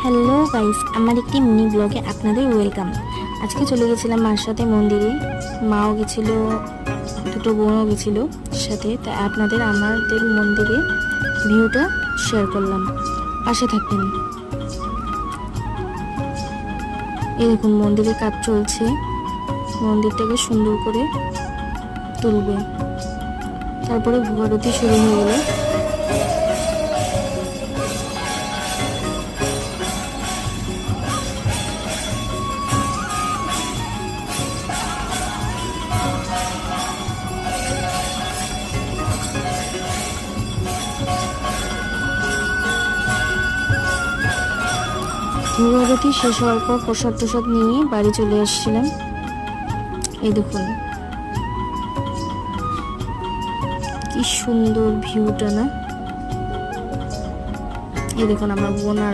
Hello guys, আমার একটি mini ব্লগে আপনাদের ওয়েলকাম। আজকে চলে গেছিলাম মার সাথে মন্দিরে। মাও গেছিল, দুটো বোনও গেছিল সাথে। তাই আপনাদের আমাদের মন্দিরে ভিউটা শেয়ার করলাম, পাশে থাকবেন। এই দেখুন মন্দিরের কাজ চলছে, মন্দিরটাকে সুন্দর করে তুলবে। তারপরে ভোগারতি শুরু হয়ে গেল। ভোগারতি শেষ হওয়ার পর প্রসাদ টসাদ নিয়ে বাড়ি চলে আসছিলাম। এই দেখুন কি সুন্দর ভিউটা না। এই দেখুন আমার বোন আর আমি